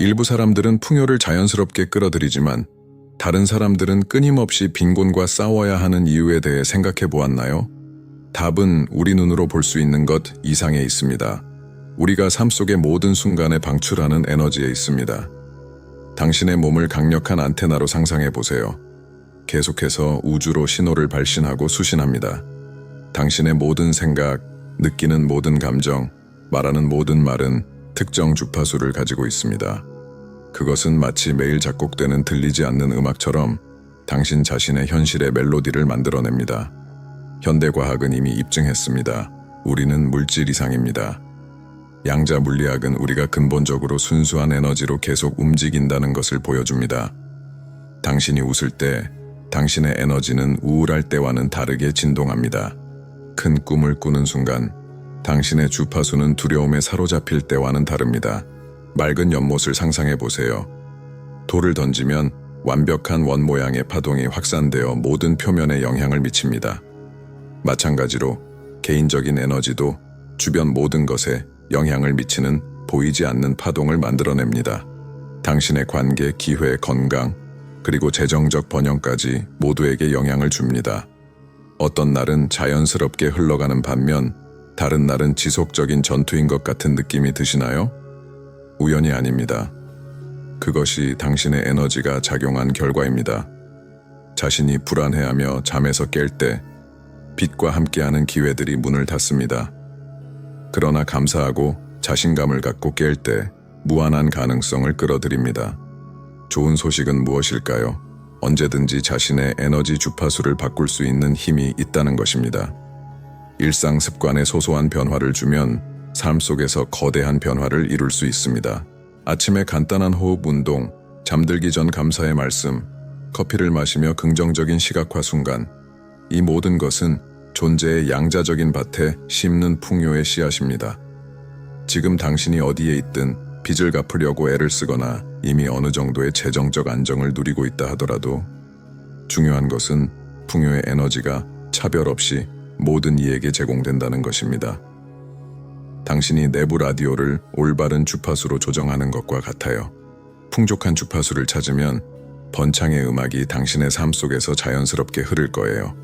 일부 사람들은 풍요를 자연스럽게 끌어들이지만 다른 사람들은 끊임없이 빈곤과 싸워야 하는 이유에 대해 생각해 보았나요? 답은 우리 눈으로 볼 수 있는 것 이상에 있습니다. 우리가 삶 속의 모든 순간에 방출하는 에너지에 있습니다. 당신의 몸을 강력한 안테나로 상상해 보세요. 계속해서 우주로 신호를 발신하고 수신합니다. 당신의 모든 생각, 느끼는 모든 감정, 말하는 모든 말은 특정 주파수를 가지고 있습니다. 그것은 마치 매일 작곡되는 들리지 않는 음악처럼 당신 자신의 현실의 멜로디를 만들어냅니다. 현대과학은 이미 입증했습니다. 우리는 물질 이상입니다. 양자 물리학은 우리가 근본적으로 순수한 에너지로 계속 움직인다는 것을 보여줍니다. 당신이 웃을 때 당신의 에너지는 우울할 때와는 다르게 진동합니다. 큰 꿈을 꾸는 순간 당신의 주파수는 두려움에 사로잡힐 때와는 다릅니다. 맑은 연못을 상상해 보세요. 돌을 던지면 완벽한 원 모양의 파동이 확산되어 모든 표면에 영향을 미칩니다. 마찬가지로 개인적인 에너지도 주변 모든 것에 영향을 미치는 보이지 않는 파동을 만들어냅니다. 당신의 관계, 기회, 건강, 그리고 재정적 번영까지 모두에게 영향을 줍니다. 어떤 날은 자연스럽게 흘러가는 반면 다른 날은 지속적인 전투인 것 같은 느낌이 드시나요? 우연이 아닙니다. 그것이 당신의 에너지가 작용한 결과입니다. 자신이 불안해하며 잠에서 깰 때 빛과 함께하는 기회들이 문을 닫습니다. 그러나 감사하고 자신감을 갖고 깰 때 무한한 가능성을 끌어들입니다. 좋은 소식은 무엇일까요? 언제든지 자신의 에너지 주파수를 바꿀 수 있는 힘이 있다는 것입니다. 일상 습관에 소소한 변화를 주면 삶 속에서 거대한 변화를 이룰 수 있습니다. 아침에 간단한 호흡 운동, 잠들기 전 감사의 말씀, 커피를 마시며 긍정적인 시각화 순간, 이 모든 것은 존재의 양자적인 밭에 심는 풍요의 씨앗입니다. 지금 당신이 어디에 있든 빚을 갚으려고 애를 쓰거나 이미 어느 정도의 재정적 안정을 누리고 있다 하더라도 중요한 것은 풍요의 에너지가 차별 없이 모든 이에게 제공된다는 것입니다. 당신이 내부 라디오를 올바른 주파수로 조정하는 것과 같아요. 풍족한 주파수를 찾으면 번창의 음악이 당신의 삶 속에서 자연스럽게 흐를 거예요.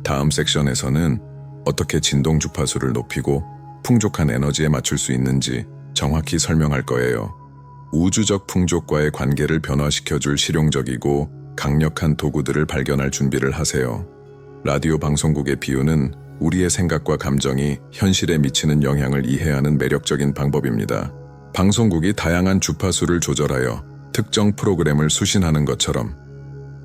다음 섹션에서는 어떻게 진동 주파수를 높이고 풍족한 에너지에 맞출 수 있는지 정확히 설명할 거예요. 우주적 풍족과의 관계를 변화시켜줄 실용적이고 강력한 도구들을 발견할 준비를 하세요. 라디오 방송국의 비유는 우리의 생각과 감정이 현실에 미치는 영향을 이해하는 매력적인 방법입니다. 방송국이 다양한 주파수를 조절하여 특정 프로그램을 수신하는 것처럼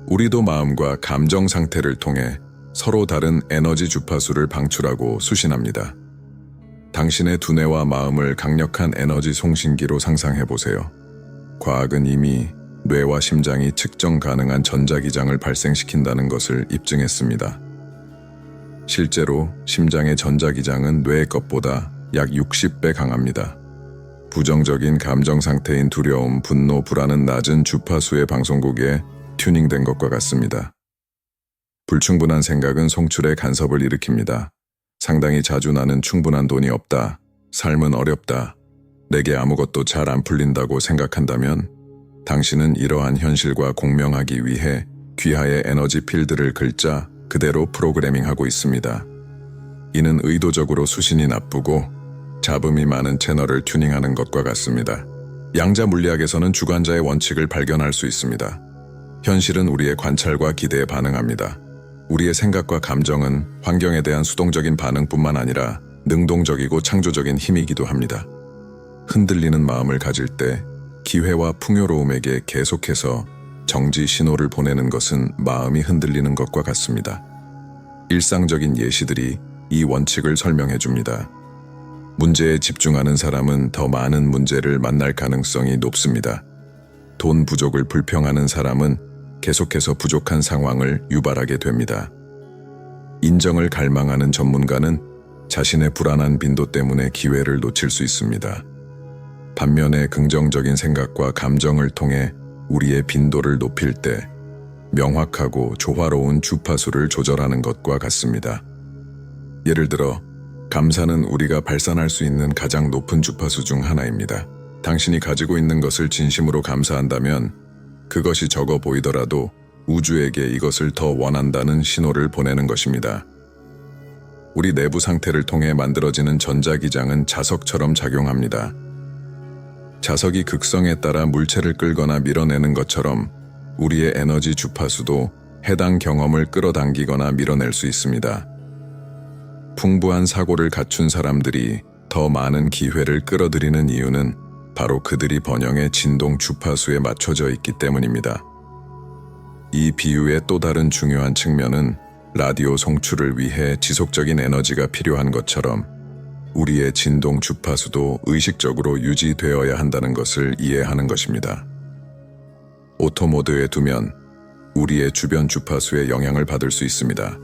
우리도 마음과 감정 상태를 통해 서로 다른 에너지 주파수를 방출하고 수신합니다. 당신의 두뇌와 마음을 강력한 에너지 송신기로 상상해 보세요. 과학은 이미 뇌와 심장이 측정 가능한 전자기장을 발생시킨다는 것을 입증했습니다. 실제로 심장의 전자기장은 뇌의 것보다 약 60배 강합니다. 부정적인 감정 상태인 두려움, 분노, 불안은 낮은 주파수의 방송국에 튜닝된 것과 같습니다. 불충분한 생각은 송출에 간섭을 일으킵니다. 상당히 자주 나는 충분한 돈이 없다, 삶은 어렵다, 내게 아무것도 잘 안 풀린다고 생각한다면 당신은 이러한 현실과 공명하기 위해 귀하의 에너지 필드를 글자 그대로 프로그래밍하고 있습니다. 이는 의도적으로 수신이 나쁘고 잡음이 많은 채널을 튜닝하는 것과 같습니다. 양자 물리학에서는 주관자의 원칙을 발견할 수 있습니다. 현실은 우리의 관찰과 기대에 반응합니다. 우리의 생각과 감정은 환경에 대한 수동적인 반응뿐만 아니라 능동적이고 창조적인 힘이기도 합니다. 흔들리는 마음을 가질 때 기회와 풍요로움에게 계속해서 정지 신호를 보내는 것은 마음이 흔들리는 것과 같습니다. 일상적인 예시들이 이 원칙을 설명해 줍니다. 문제에 집중하는 사람은 더 많은 문제를 만날 가능성이 높습니다. 돈 부족을 불평하는 사람은 계속해서 부족한 상황을 유발하게 됩니다. 인정을 갈망하는 전문가는 자신의 불안한 빈도 때문에 기회를 놓칠 수 있습니다. 반면에 긍정적인 생각과 감정을 통해 우리의 빈도를 높일 때 명확하고 조화로운 주파수를 조절하는 것과 같습니다. 예를 들어, 감사는 우리가 발산할 수 있는 가장 높은 주파수 중 하나입니다. 당신이 가지고 있는 것을 진심으로 감사한다면 그것이 적어 보이더라도 우주에게 이것을 더 원한다는 신호를 보내는 것입니다. 우리 내부 상태를 통해 만들어지는 전자기장은 자석처럼 작용합니다. 자석이 극성에 따라 물체를 끌거나 밀어내는 것처럼 우리의 에너지 주파수도 해당 경험을 끌어당기거나 밀어낼 수 있습니다. 풍부한 사고를 갖춘 사람들이 더 많은 기회를 끌어들이는 이유는 바로 그들이 번영의 진동 주파수에 맞춰져 있기 때문입니다. 이 비유의 또 다른 중요한 측면은 라디오 송출을 위해 지속적인 에너지가 필요한 것처럼 우리의 진동 주파수도 의식적으로 유지되어야 한다는 것을 이해하는 것입니다. 오토 모드에 두면 우리의 주변 주파수에 영향을 받을 수 있습니다.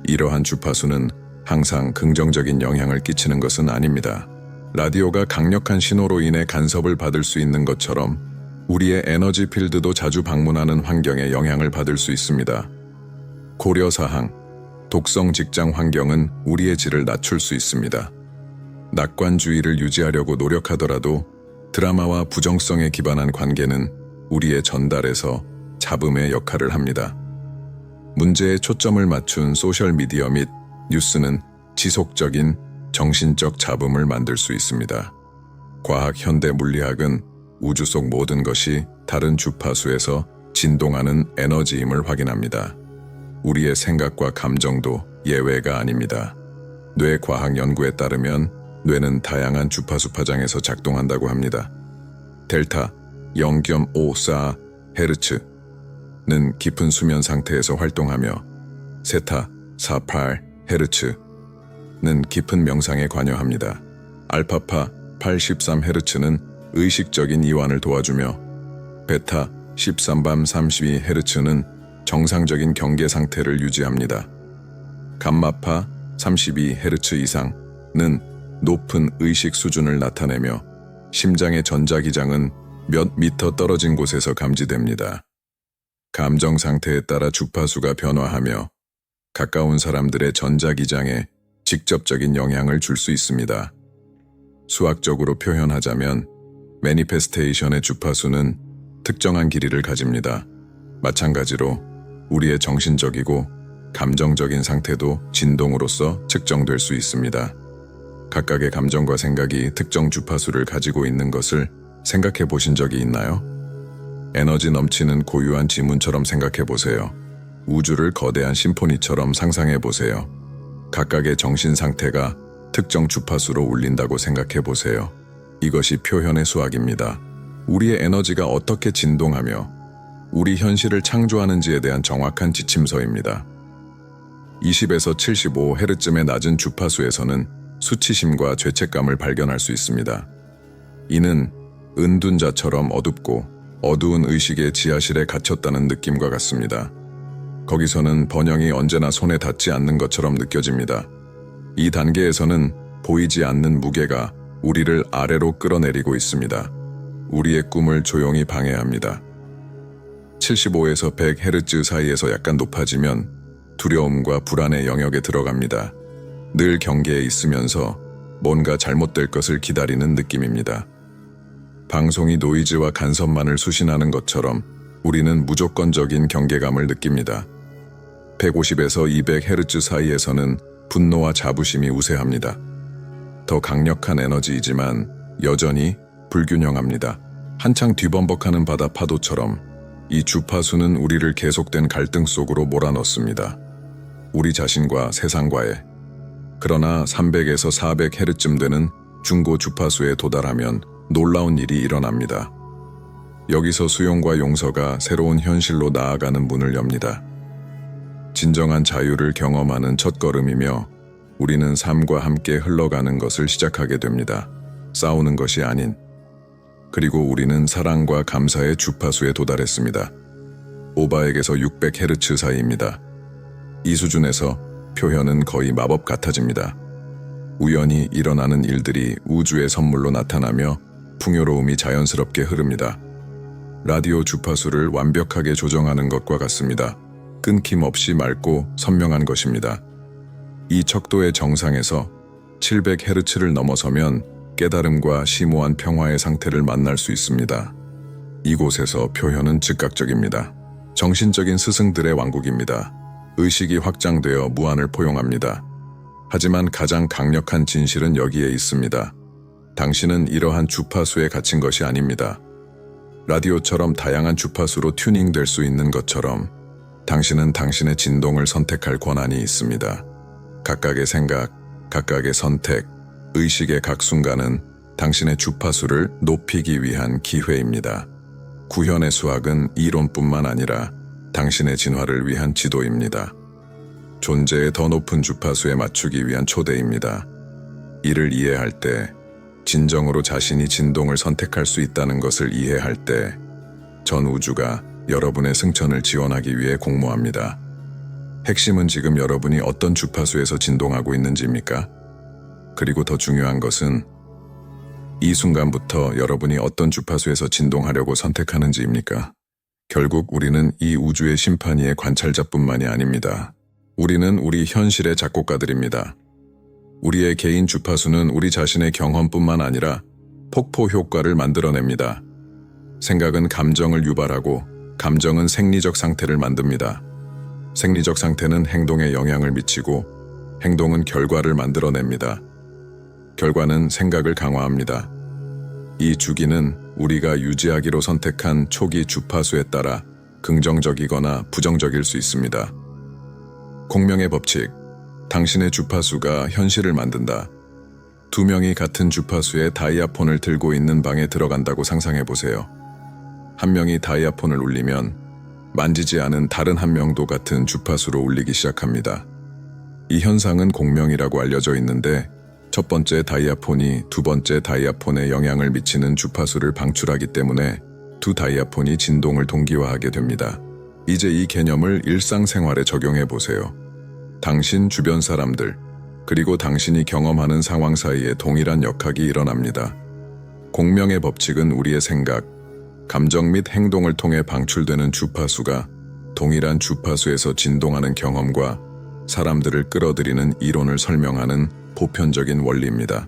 이러한 주파수는 항상 긍정적인 영향을 끼치는 것은 아닙니다. 라디오가 강력한 신호로 인해 간섭을 받을 수 있는 것처럼 우리의 에너지 필드도 자주 방문하는 환경에 영향을 받을 수 있습니다. 고려사항, 독성 직장 환경은 우리의 질을 낮출 수 있습니다. 낙관주의를 유지하려고 노력하더라도 드라마와 부정성에 기반한 관계는 우리의 전달에서 잡음의 역할을 합니다. 문제에 초점을 맞춘 소셜미디어 및 뉴스는 지속적인 정신적 잡음을 만들 수 있습니다. 과학 현대 물리학은 우주 속 모든 것이 다른 주파수에서 진동하는 에너지임을 확인합니다. 우리의 생각과 감정도 예외가 아닙니다. 뇌과학 연구에 따르면 뇌는 다양한 주파수 파장에서 작동한다고 합니다. 델타 0.54Hz는 깊은 수면 상태에서 활동하며 세타 48Hz는 깊은 명상에 관여합니다. 알파파 83Hz는 의식적인 이완을 도와주며 베타 13밤 32Hz는 정상적인 경계 상태를 유지합니다. 감마파 32Hz 이상은 높은 의식 수준을 나타내며 심장의 전자기장은 몇 미터 떨어진 곳에서 감지됩니다. 감정 상태에 따라 주파수가 변화하며 가까운 사람들의 전자기장에 직접적인 영향을 줄 수 있습니다. 수학적으로 표현하자면 매니페스테이션의 주파수는 특정한 길이를 가집니다. 마찬가지로 우리의 정신적이고 감정적인 상태도 진동으로서 측정될 수 있습니다. 각각의 감정과 생각이 특정 주파수를 가지고 있는 것을 생각해 보신 적이 있나요? 에너지 넘치는 고유한 지문처럼 생각해 보세요. 우주를 거대한 심포니처럼 상상해 보세요. 각각의 정신 상태가 특정 주파수로 울린다고 생각해 보세요. 이것이 표현의 수학입니다. 우리의 에너지가 어떻게 진동하며 우리 현실을 창조하는지에 대한 정확한 지침서입니다. 20에서 75Hz의 낮은 주파수에서는 수치심과 죄책감을 발견할 수 있습니다. 이는 은둔자처럼 어둡고 어두운 의식의 지하실에 갇혔다는 느낌과 같습니다. 거기서는 번영이 언제나 손에 닿지 않는 것처럼 느껴집니다. 이 단계에서는 보이지 않는 무게가 우리를 아래로 끌어내리고 있습니다. 우리의 꿈을 조용히 방해합니다. 75에서 100Hz 사이에서 약간 높아지면 두려움과 불안의 영역에 들어갑니다. 늘 경계에 있으면서 뭔가 잘못될 것을 기다리는 느낌입니다. 방송이 노이즈와 간섭만을 수신하는 것처럼 우리는 무조건적인 경계감을 느낍니다. 150에서 200Hz 사이에서는 분노와 자부심이 우세합니다. 더 강력한 에너지이지만 여전히 불균형합니다. 한창 뒤범벅하는 바다 파도처럼 이 주파수는 우리를 계속된 갈등 속으로 몰아넣습니다. 우리 자신과 세상과의. 그러나 300에서 400Hz쯤 되는 중고 주파수에 도달하면 놀라운 일이 일어납니다. 여기서 수용과 용서가 새로운 현실로 나아가는 문을 엽니다. 진정한 자유를 경험하는 첫걸음이며 우리는 삶과 함께 흘러가는 것을 시작하게 됩니다. 싸우는 것이 아닌. 그리고 우리는 사랑과 감사의 주파수에 도달했습니다. 500에서 600Hz 사이입니다. 이 수준에서 표현은 거의 마법 같아집니다. 우연히 일어나는 일들이 우주의 선물로 나타나며 풍요로움이 자연스럽게 흐릅니다. 라디오 주파수를 완벽하게 조정하는 것과 같습니다. 끊김없이 맑고 선명한 것입니다. 이 척도의 정상에서 700Hz를 넘어서면 깨달음과 심오한 평화의 상태를 만날 수 있습니다. 이곳에서 표현은 즉각적입니다. 정신적인 스승들의 왕국입니다. 의식이 확장되어 무한을 포용합니다. 하지만 가장 강력한 진실은 여기에 있습니다. 당신은 이러한 주파수에 갇힌 것이 아닙니다. 라디오처럼 다양한 주파수로 튜닝될 수 있는 것처럼 당신은 당신의 진동을 선택할 권한이 있습니다. 각각의 생각, 각각의 선택, 의식의 각 순간은 당신의 주파수를 높이기 위한 기회입니다. 구현의 수학은 이론뿐만 아니라 당신의 진화를 위한 지도입니다. 존재의 더 높은 주파수에 맞추기 위한 초대입니다. 이를 이해할 때, 진정으로 자신이 진동을 선택할 수 있다는 것을 이해할 때, 전 우주가 여러분의 승천을 지원하기 위해 공모합니다. 핵심은 지금 여러분이 어떤 주파수에서 진동하고 있는지입니까? 그리고 더 중요한 것은 이 순간부터 여러분이 어떤 주파수에서 진동하려고 선택하는지입니까? 결국 우리는 이 우주의 심판이의 관찰자뿐만이 아닙니다. 우리는 우리 현실의 작곡가들입니다. 우리의 개인 주파수는 우리 자신의 경험뿐만 아니라 폭포 효과를 만들어냅니다. 생각은 감정을 유발하고 감정은 생리적 상태를 만듭니다. 생리적 상태는 행동에 영향을 미치고 행동은 결과를 만들어냅니다. 결과는 생각을 강화합니다. 이 주기는 우리가 유지하기로 선택한 초기 주파수에 따라 긍정적이거나 부정적일 수 있습니다. 공명의 법칙, 당신의 주파수가 현실을 만든다. 두 명이 같은 주파수의 다이아폰을 들고 있는 방에 들어간다고 상상해 보세요. 한 명이 다이아폰을 울리면 만지지 않은 다른 한 명도 같은 주파수로 울리기 시작합니다. 이 현상은 공명이라고 알려져 있는데 첫 번째 다이아폰이 두 번째 다이아폰에 영향을 미치는 주파수를 방출하기 때문에 두 다이아폰이 진동을 동기화하게 됩니다. 이제 이 개념을 일상생활에 적용해 보세요. 당신 주변 사람들, 그리고 당신이 경험하는 상황 사이에 동일한 역학이 일어납니다. 공명의 법칙은 우리의 생각, 감정 및 행동을 통해 방출되는 주파수가 동일한 주파수에서 진동하는 경험과 사람들을 끌어들이는 이론을 설명하는 보편적인 원리입니다.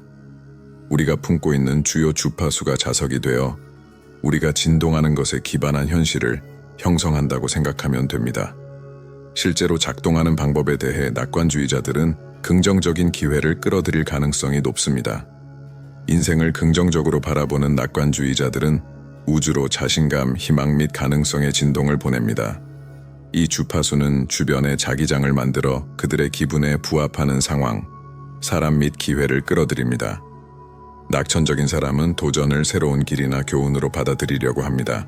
우리가 품고 있는 주요 주파수가 자석이 되어 우리가 진동하는 것에 기반한 현실을 형성한다고 생각하면 됩니다. 실제로 작동하는 방법에 대해 낙관주의자들은 긍정적인 기회를 끌어들일 가능성이 높습니다. 인생을 긍정적으로 바라보는 낙관주의자들은 우주로 자신감, 희망 및 가능성의 진동을 보냅니다. 이 주파수는 주변에 자기장을 만들어 그들의 기분에 부합하는 상황, 사람 및 기회를 끌어들입니다. 낙천적인 사람은 도전을 새로운 길이나 교훈으로 받아들이려고 합니다.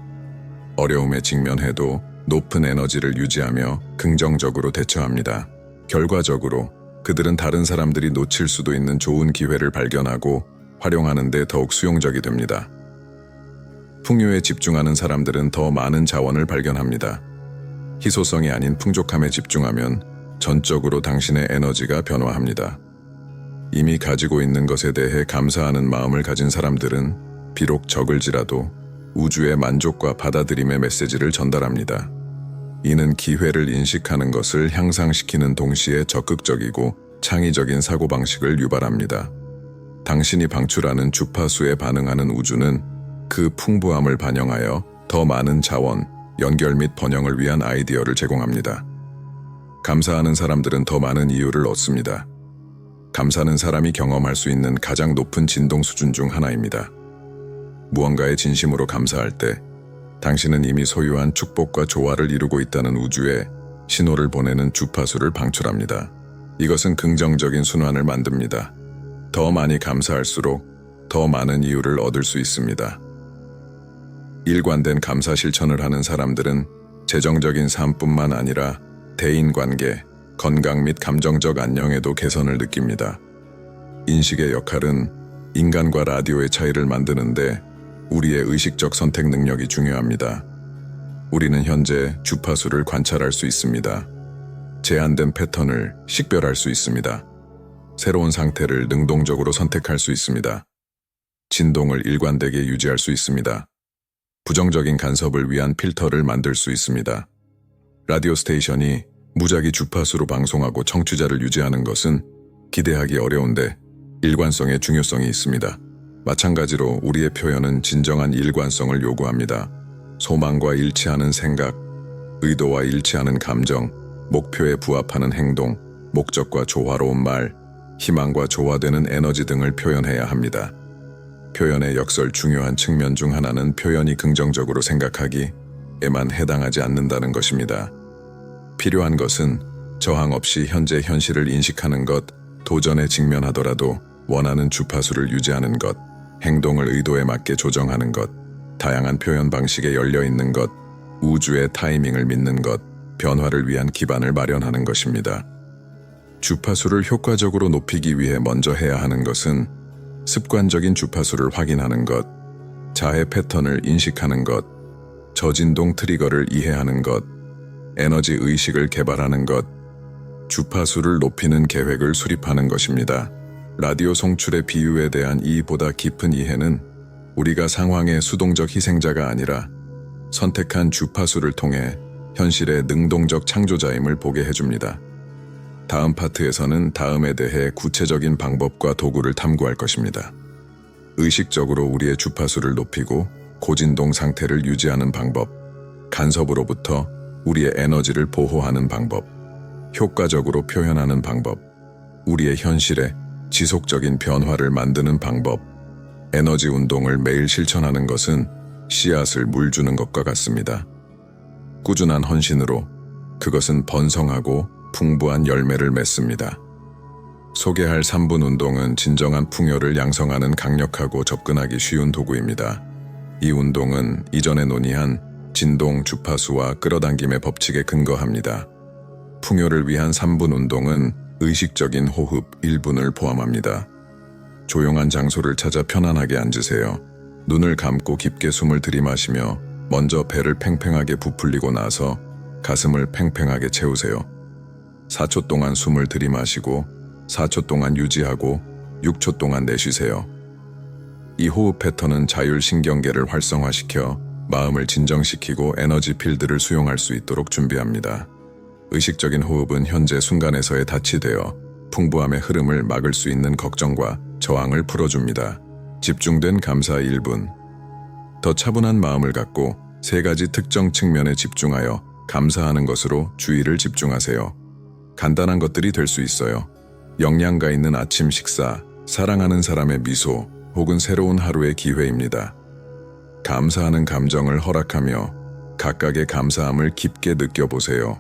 어려움에 직면해도 높은 에너지를 유지하며 긍정적으로 대처합니다. 결과적으로 그들은 다른 사람들이 놓칠 수도 있는 좋은 기회를 발견하고 활용하는 데 더욱 수용적이 됩니다. 풍요에 집중하는 사람들은 더 많은 자원을 발견합니다. 희소성이 아닌 풍족함에 집중하면 전적으로 당신의 에너지가 변화합니다. 이미 가지고 있는 것에 대해 감사하는 마음을 가진 사람들은 비록 적을지라도 우주의 만족과 받아들임의 메시지를 전달합니다. 이는 기회를 인식하는 것을 향상시키는 동시에 적극적이고 창의적인 사고방식을 유발합니다. 당신이 방출하는 주파수에 반응하는 우주는 그 풍부함을 반영하여 더 많은 자원, 연결 및 번영을 위한 아이디어를 제공합니다. 감사하는 사람들은 더 많은 이유를 얻습니다. 감사는 사람이 경험할 수 있는 가장 높은 진동 수준 중 하나입니다. 무언가에 진심으로 감사할 때 당신은 이미 소유한 축복과 조화를 이루고 있다는 우주에 신호를 보내는 주파수를 방출합니다. 이것은 긍정적인 순환을 만듭니다. 더 많이 감사할수록 더 많은 이유를 얻을 수 있습니다. 일관된 감사 실천을 하는 사람들은 재정적인 삶뿐만 아니라 대인관계, 건강 및 감정적 안녕에도 개선을 느낍니다. 인식의 역할은 인간과 라디오의 차이를 만드는데 우리의 의식적 선택 능력이 중요합니다. 우리는 현재 주파수를 관찰할 수 있습니다. 제한된 패턴을 식별할 수 있습니다. 새로운 상태를 능동적으로 선택할 수 있습니다. 진동을 일관되게 유지할 수 있습니다. 부정적인 간섭을 위한 필터를 만들 수 있습니다. 라디오 스테이션이 무작위 주파수로 방송하고 청취자를 유지하는 것은 기대하기 어려운데 일관성의 중요성이 있습니다. 마찬가지로 우리의 표현은 진정한 일관성을 요구합니다. 소망과 일치하는 생각, 의도와 일치하는 감정, 목표에 부합하는 행동, 목적과 조화로운 말, 희망과 조화되는 에너지 등을 표현해야 합니다. 표현의 역설 중요한 측면 중 하나는 표현이 긍정적으로 생각하기에만 해당하지 않는다는 것입니다. 필요한 것은 저항 없이 현재 현실을 인식하는 것, 도전에 직면하더라도 원하는 주파수를 유지하는 것, 행동을 의도에 맞게 조정하는 것, 다양한 표현 방식에 열려 있는 것, 우주의 타이밍을 믿는 것, 변화를 위한 기반을 마련하는 것입니다. 주파수를 효과적으로 높이기 위해 먼저 해야 하는 것은 습관적인 주파수를 확인하는 것, 자해 패턴을 인식하는 것, 저진동 트리거를 이해하는 것, 에너지 의식을 개발하는 것, 주파수를 높이는 계획을 수립하는 것입니다. 라디오 송출의 비유에 대한 이보다 깊은 이해는 우리가 상황의 수동적 희생자가 아니라 선택한 주파수를 통해 현실의 능동적 창조자임을 보게 해줍니다. 다음 파트에서는 다음에 대해 구체적인 방법과 도구를 탐구할 것입니다. 의식적으로 우리의 주파수를 높이고 고진동 상태를 유지하는 방법, 간섭으로부터 우리의 에너지를 보호하는 방법, 효과적으로 표현하는 방법, 우리의 현실에 지속적인 변화를 만드는 방법, 에너지 운동을 매일 실천하는 것은 씨앗을 물 주는 것과 같습니다. 꾸준한 헌신으로 그것은 번성하고 풍부한 열매를 맺습니다. 소개할 3분 운동은 진정한 풍요를 양성하는 강력하고 접근하기 쉬운 도구입니다. 이 운동은 이전에 논의한 진동 주파수와 끌어당김의 법칙에 근거합니다. 풍요를 위한 3분 운동은 의식적인 호흡 1분을 포함합니다. 조용한 장소를 찾아 편안하게 앉으세요. 눈을 감고 깊게 숨을 들이마시며 먼저 배를 팽팽하게 부풀리고 나서 가슴을 팽팽하게 채우세요. 4초 동안 숨을 들이마시고 4초 동안 유지하고 6초 동안 내쉬세요. 이 호흡 패턴은 자율신경계를 활성화시켜 마음을 진정시키고 에너지 필드를 수용할 수 있도록 준비합니다. 의식적인 호흡은 현재 순간에서의 닻이 되어 풍부함의 흐름을 막을 수 있는 걱정과 저항을 풀어줍니다. 집중된 감사 1분. 더 차분한 마음을 갖고 3가지 특정 측면에 집중하여 감사하는 것으로 주의를 집중하세요. 간단한 것들이 될 수 있어요. 영양가 있는 아침 식사, 사랑하는 사람의 미소, 혹은 새로운 하루의 기회입니다. 감사하는 감정을 허락하며 각각의 감사함을 깊게 느껴보세요.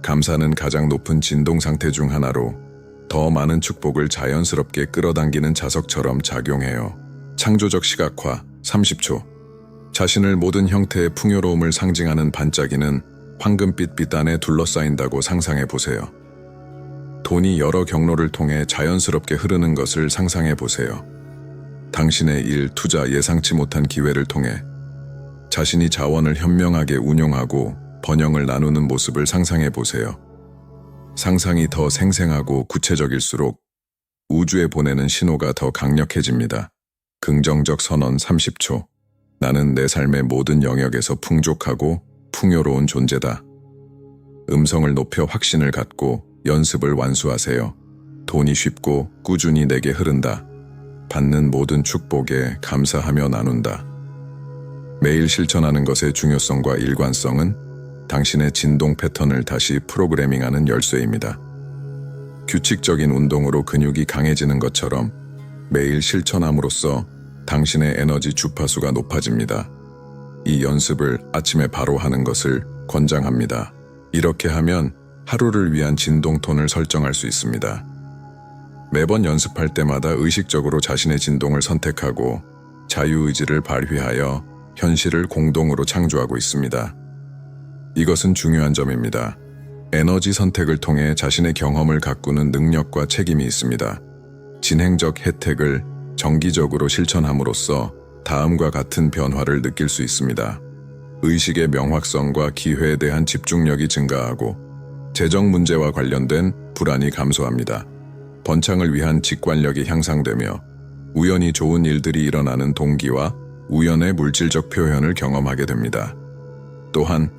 감사는 가장 높은 진동 상태 중 하나로 더 많은 축복을 자연스럽게 끌어당기는 자석처럼 작용해요. 창조적 시각화 30초. 자신을 모든 형태의 풍요로움을 상징하는 반짝이는 황금빛 빛 안에 둘러싸인다고 상상해 보세요. 돈이 여러 경로를 통해 자연스럽게 흐르는 것을 상상해 보세요. 당신의 일, 투자, 예상치 못한 기회를 통해 자신이 자원을 현명하게 운용하고 번영을 나누는 모습을 상상해 보세요. 상상이 더 생생하고 구체적일수록 우주에 보내는 신호가 더 강력해집니다. 긍정적 선언 30초. 나는 내 삶의 모든 영역에서 풍족하고 풍요로운 존재다. 음성을 높여 확신을 갖고 연습을 완수하세요. 돈이 쉽고 꾸준히 내게 흐른다. 받는 모든 축복에 감사하며 나눈다. 매일 실천하는 것의 중요성과 일관성은 당신의 진동 패턴을 다시 프로그래밍하는 열쇠입니다. 규칙적인 운동으로 근육이 강해지는 것처럼 매일 실천함으로써 당신의 에너지 주파수가 높아집니다. 이 연습을 아침에 바로 하는 것을 권장합니다. 이렇게 하면 하루를 위한 진동톤을 설정할 수 있습니다. 매번 연습할 때마다 의식적으로 자신의 진동을 선택하고 자유의지를 발휘하여 현실을 공동으로 창조하고 있습니다. 이것은 중요한 점입니다. 에너지 선택을 통해 자신의 경험을 가꾸는 능력과 책임이 있습니다. 진행적 혜택을 정기적으로 실천함으로써 다음과 같은 변화를 느낄 수 있습니다. 의식의 명확성과 기회에 대한 집중력이 증가하고 재정 문제와 관련된 불안이 감소합니다. 번창을 위한 직관력이 향상되며 우연히 좋은 일들이 일어나는 동기와 우연의 물질적 표현을 경험하게 됩니다. 또한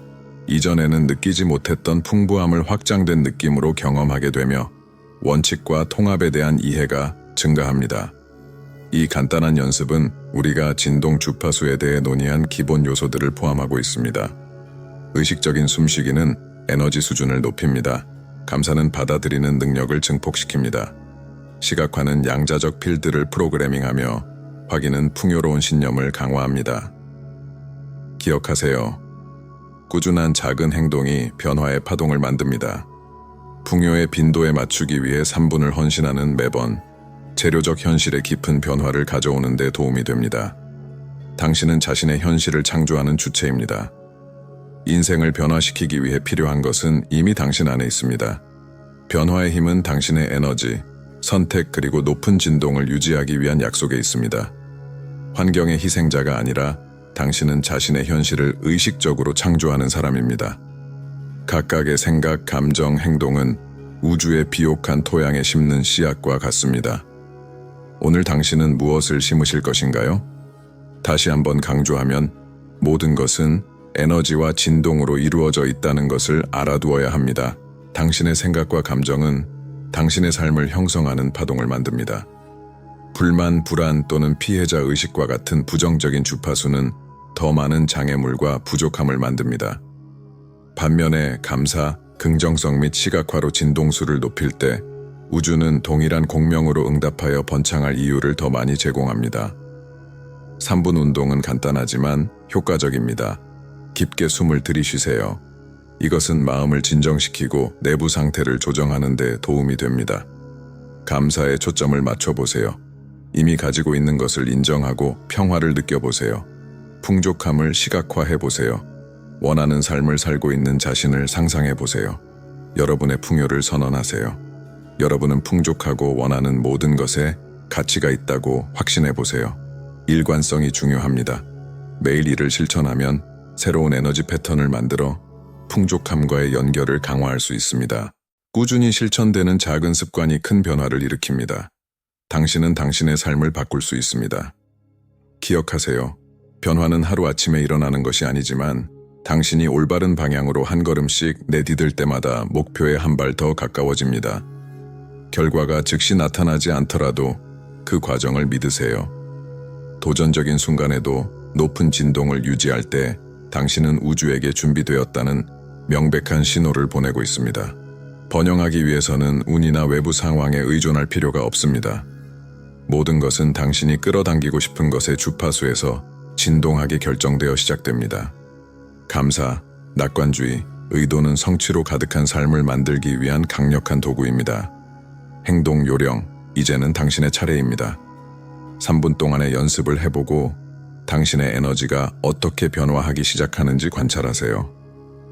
이전에는 느끼지 못했던 풍부함을 확장된 느낌으로 경험하게 되며 원칙과 통합에 대한 이해가 증가합니다. 이 간단한 연습은 우리가 진동 주파수에 대해 논의한 기본 요소들을 포함하고 있습니다. 의식적인 숨쉬기는 에너지 수준을 높입니다. 감사는 받아들이는 능력을 증폭시킵니다. 시각화는 양자적 필드를 프로그래밍하며 확인은 풍요로운 신념을 강화합니다. 기억하세요. 꾸준한 작은 행동이 변화의 파동을 만듭니다. 풍요의 빈도에 맞추기 위해 3분을 헌신하는 매번 재료적 현실의 깊은 변화를 가져오는 데 도움이 됩니다. 당신은 자신의 현실을 창조하는 주체입니다. 인생을 변화시키기 위해 필요한 것은 이미 당신 안에 있습니다. 변화의 힘은 당신의 에너지, 선택 그리고 높은 진동을 유지하기 위한 약속에 있습니다. 환경의 희생자가 아니라 당신은 자신의 현실을 의식적으로 창조하는 사람입니다. 각각의 생각, 감정, 행동은 우주의 비옥한 토양에 심는 씨앗과 같습니다. 오늘 당신은 무엇을 심으실 것인가요? 다시 한번 강조하면 모든 것은 에너지와 진동으로 이루어져 있다는 것을 알아두어야 합니다. 당신의 생각과 감정은 당신의 삶을 형성하는 파동을 만듭니다. 불만, 불안 또는 피해자 의식과 같은 부정적인 주파수는 더 많은 장애물과 부족함을 만듭니다. 반면에 감사, 긍정성 및 시각화로 진동수를 높일 때 우주는 동일한 공명으로 응답하여 번창할 이유를 더 많이 제공합니다. 3분 운동은 간단하지만 효과적입니다. 깊게 숨을 들이쉬세요. 이것은 마음을 진정시키고 내부 상태를 조정하는 데 도움이 됩니다. 감사에 초점을 맞춰보세요. 이미 가지고 있는 것을 인정하고 평화를 느껴보세요. 풍족함을 시각화해보세요. 원하는 삶을 살고 있는 자신을 상상해보세요. 여러분의 풍요를 선언하세요. 여러분은 풍족하고 원하는 모든 것에 가치가 있다고 확신해보세요. 일관성이 중요합니다. 매일 이를 실천하면 새로운 에너지 패턴을 만들어 풍족함과의 연결을 강화할 수 있습니다. 꾸준히 실천되는 작은 습관이 큰 변화를 일으킵니다. 당신은 당신의 삶을 바꿀 수 있습니다. 기억하세요. 변화는 하루아침에 일어나는 것이 아니지만 당신이 올바른 방향으로 한 걸음씩 내디딜 때마다 목표에 한 발 더 가까워집니다. 결과가 즉시 나타나지 않더라도 그 과정을 믿으세요. 도전적인 순간에도 높은 진동을 유지할 때 당신은 우주에게 준비되었다는 명백한 신호를 보내고 있습니다. 번영하기 위해서는 운이나 외부 상황에 의존할 필요가 없습니다. 모든 것은 당신이 끌어당기고 싶은 것의 주파수에서 진동하게 결정되어 시작됩니다. 감사, 낙관주의, 의도는 성취로 가득한 삶을 만들기 위한 강력한 도구입니다. 행동 요령, 이제는 당신의 차례입니다. 3분 동안의 연습을 해보고 당신의 에너지가 어떻게 변화하기 시작하는지 관찰하세요.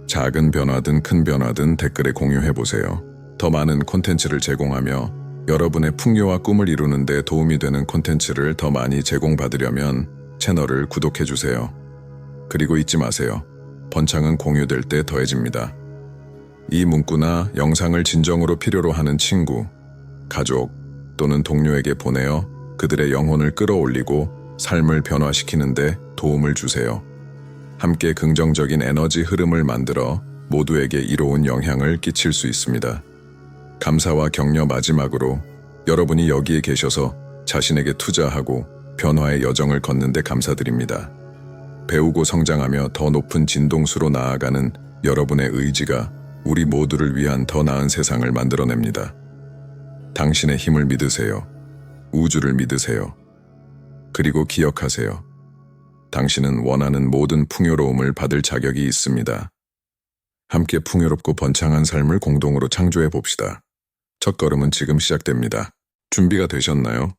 작은 변화든 큰 변화든 댓글에 공유해보세요. 더 많은 콘텐츠를 제공하며 여러분의 풍요와 꿈을 이루는 데 도움이 되는 콘텐츠를 더 많이 제공받으려면 채널을 구독해주세요. 그리고 잊지 마세요. 번창은 공유될 때 더해집니다. 이 문구나 영상을 진정으로 필요로 하는 친구, 가족 또는 동료에게 보내어 그들의 영혼을 끌어올리고 삶을 변화시키는 데 도움을 주세요. 함께 긍정적인 에너지 흐름을 만들어 모두에게 이로운 영향을 끼칠 수 있습니다. 감사와 격려 마지막으로 여러분이 여기에 계셔서 자신에게 투자하고 변화의 여정을 걷는 데 감사드립니다. 배우고 성장하며 더 높은 진동수로 나아가는 여러분의 의지가 우리 모두를 위한 더 나은 세상을 만들어냅니다. 당신의 힘을 믿으세요. 우주를 믿으세요. 그리고 기억하세요. 당신은 원하는 모든 풍요로움을 받을 자격이 있습니다. 함께 풍요롭고 번창한 삶을 공동으로 창조해 봅시다. 첫걸음은 지금 시작됩니다. 준비가 되셨나요?